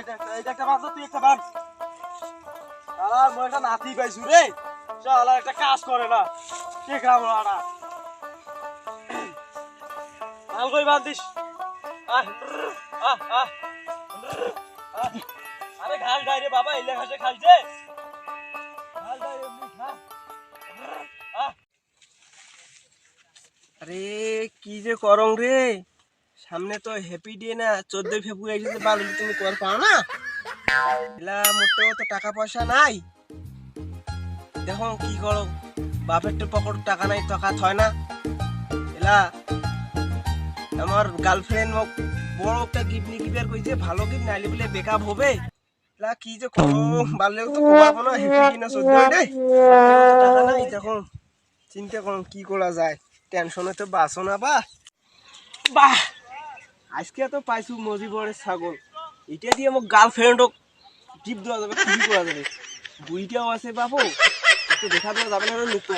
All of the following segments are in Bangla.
এটা একটা বাঁধ, তুই একটা বাঁধ। শালার মই একটা নাতি পাইছু রে, শালার একটা কাজ করে না, ঠিক রাম না। ভাল করে বাঁধ দিস। আরে ঘাস খাই রে বাবা, এলে ঘাসে খাইছে। ঘাস খাই এমনি খা। আরে কি যে করং রে, সামনে তো হ্যাপি ডে না, 14 ফেব্রুয়ারি এসেছে, বালু তুমি কর পাও না। এলা মোটেও তো টাকা পয়সা নাই, দেখো কি করো, বাপের তো পকেট টাকা নাই, টাকা থয় না। এলা আমার গার্লফ্রেন্ড বড় একটা গিফট নিয়ে গিফট কইছে, ভালো গিফট নাইলে বলে বেকআপ হবে। এলা কি যে করো, বালেও তো কোবাবো না, হ্যাপি ডে না 14 ডে, টাকা নাই। দেখো চিন্তা করো কি করা যায়, টেনশনে তো বাঁচো না। বাহ আজকে তো পাইছু মজিবরের ছাগল, এটা দিয়ে আমার গার্লফ্রেন্ডক গিফট দেওয়া যাবে, কি করা যাবে। বুড়িটাও আছে বাবু, একটু দেখা দেওয়া যাবে না লোক।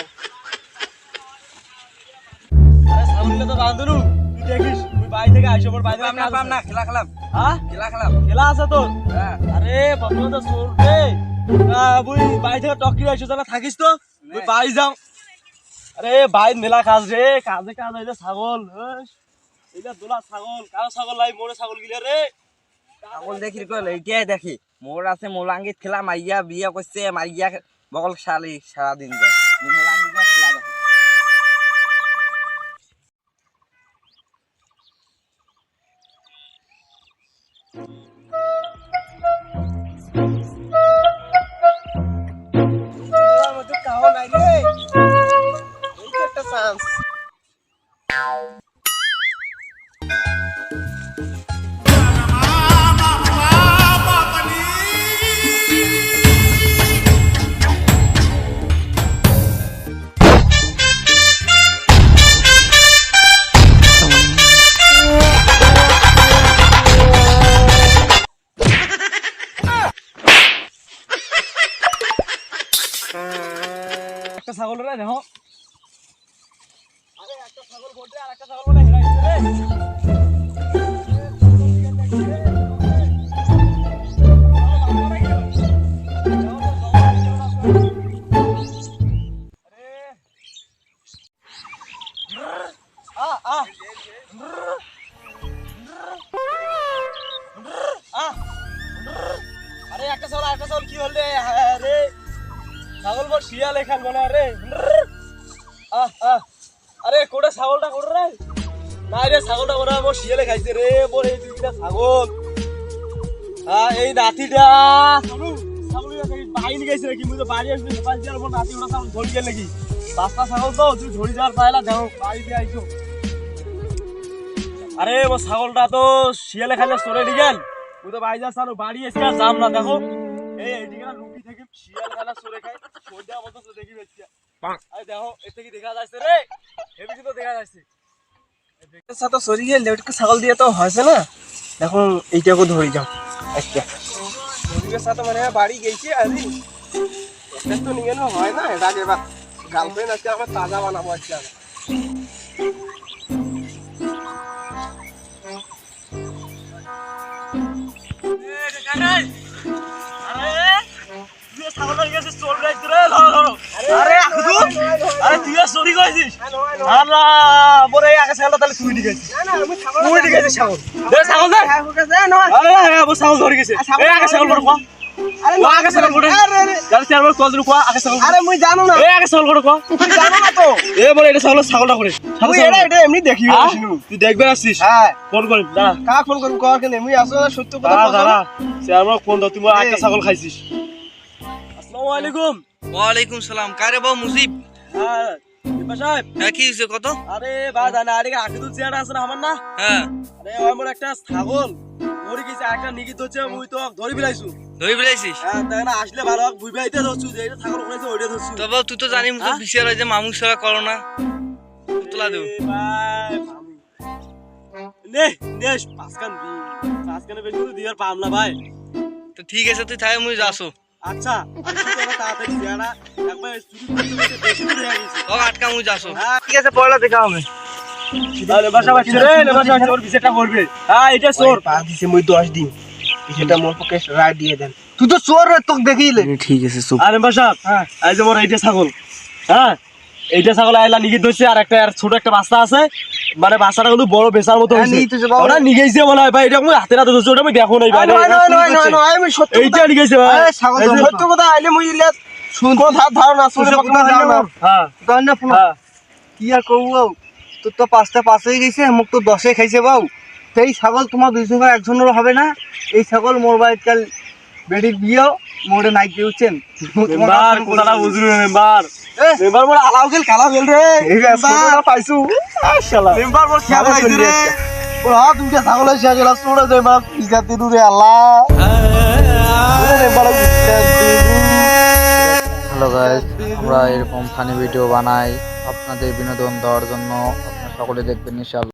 আরে সামনে তো বাঁধনু, তুই দেখিস তুই বাড়ি থেকে আইসো, পর বাড়ি থেকে পাম না। খেলা খেলাম, হ্যাঁ খেলা খেলাম, খেলা আছে তোর। আরে বাবু তো চোর রে, বুই বাড়ি থেকে টকি আইসো, তাহলে থাকিস তো, তুই বাড়ি যাও। আরে ভাই মেলা কাজ রে, কাজে কাজ হইলে ছাগল, এইটা দোলা ছাগল, কারো ছাগল লাই, মোরে ছাগল গিলে রে। ছাগল দেখি কল এইটাই দেখি, মোর আছে মোলাঙ্গিত খেলা, মাইয়া বিয়া করছে, মাইয়া বগল শালি সারাদিন যায়, মোলাঙ্গিত খেলা দেখি। কাহো নাই রে, এই একটা চান্স। একটা ছাগল রে দেখো, আরে একটা ছাগল বটে, আর একটা ছাগল বটে হেরাইছে রে। আরে একটা ছাগল কি হল রে, ছাগল বল শিয়াল এখান বলে রে। আরে কোটা ছাগলটা কোটা রে, নাই রে ছাগলটা কোটা বল শিয়ালে খাইছে রে, বল এই দুইটা ছাগল। এই নাতিটা বাড়ি নিয়ে গেছে নাকি, মুই তো বাড়ি আসবি পাঁচ বল নাতি ওটা ছাগল ধরি গেল নাকি, পাঁচটা ছাগল তো তুই ধরি যাওয়ার পাইলা, দেখো বাড়িতে আইছো। আরে ও ছাগলটা তো শিয়ালে খাইলে চলে নিয়ে গেল, তুই তো বাড়ি যাস, বাড়ি এসে আর যাম না। দেখো এইদিকে রুটি থেকে শিয়াল খানা চলে খাই, সন্ধ্যা মতো তো দেখি বেশি। আরে দেখো এর থেকে দেখা যাচ্ছে রে, হেবি তো দেখা যাচ্ছে। সাথে সরি গেল, ছাগল দিয়ে তো হয়েছে না, এখন এইটাকে ধরে যাও। আচ্ছা সরিয়ের সাথে মানে বাড়ি গেছি, আরে তো নিয়ে হয় না, এটা আগে এবার গার্লফ্রেন্ড আজকে আমরা তাজা বানাবো আজকে। দেখবে আসছিস, ফোন করিস, ফোন করবি, কর কেন মুই আসো, সত্য কথা ফোন দাও, তুমি একটা ছাগল খাইছিস। আসসালামু আলাইকুম। ওয়ালাইকুম সালাম, কারে বাবু মুজিব? হ্যাঁ সাহেব, হ্যাঁ কি হয়েছে কত? আরে বা জানা আরে আকিদুল চেয়ারটা আছে না আমার না, হ্যাঁ আরে আমার একটা ছাগল মরে গেছে, একটা নিগিত হচ্ছে, মুই তো ধরে বিলাইছু। ধরে ফেলাইছিস? হ্যাঁ তাই না, আসলে ভালো হোক, বুঝবাইতে ধরছু যে এটা ছাগল করেছে, ওইটা ধরছু। তবে তুই তো জানি মুতো বিশাল হয় যে মামু সেবা করো না, তোলা দেব ভাই নে নে পাঁচখানে বেশি তো দিয়ার পাম না ভাই। তো ঠিক আছে, তুই তাই মুই যাসো। আচ্ছা তাড়াতাড়ি চেয়ারটা একবার বেশি দূরে হয়ে গেছে, ও আটকা মুই যাসো। ঠিক আছে, পয়লা দেখা হবে। তাহলে বাসা বাচ্চা রে, বাসা বাচ্চা ওর বিচারটা করবে। হ্যাঁ এটা চোর পা দিছে মুই 10 দিন, বিষয়টা মোর পক্ষে রায় দিয়ে দেন। তুই তো চোর রে, তোকে দেখিলে। ঠিক আছে চুপ। আরে বাসা হ্যাঁ। এই যে মোর এইটা ছাগল, হ্যাঁ এইটা ছাগল আইলা নিগে ধরছে, আর একটা আর ছোট একটা বাচ্চা আছে, মানে বাচ্চাটা কিন্তু বড় বেচার মতো হ্যাঁ, হয়েছে। নিয়ে তো যাবো। ওটা নিগেছে বলে ভাই, এটা আমি হাতে হাতে ধরছি, ওটা আমি দেখো নাই ভাই, আমি সত্য এইটা নিগেছে ভাই। আরে ছাগল এই যে- জন্ম। সত্য কথা আইলে মুই ইলে কোন ধারণা আছে তুই পক্ষে কোথাও যাও যাও না। না। হ্যাঁ তাই না ফুল, হ্যাঁ কি আর করবো? তোর তো 5টা 5 গেছে, মুখ তো 10 খাইছে বাউ। সেই ছাগল তোমার দুইজনের একজনেরও হবে না। এই ছাগল মোর বাড়ির কাল বেডির বিয়েও মোড়ে নাই দিয়েছেন। মেম্বার কথাটা বুঝলি না মেম্বার, এ, মেম্বার মোর আলাও খেল খেলা খেল রে, এই যে ছোটটা পাইছু শালা মেম্বার মোর খেয়াল খেলা রাখছি চলি রে। আজকে। ওরা দুইটা ছাগলের শেষ গেল ছোড়ে দেয় মা পিজাতে দূরে আল্লাহ। হ্যালো গাইস, আমরা এরকম ফানি ভিডিও বানাই আপনাদের বিনোদন দেওয়ার জন্য। আপনারা সকলে দেখবেন ইনশাআল্লাহ।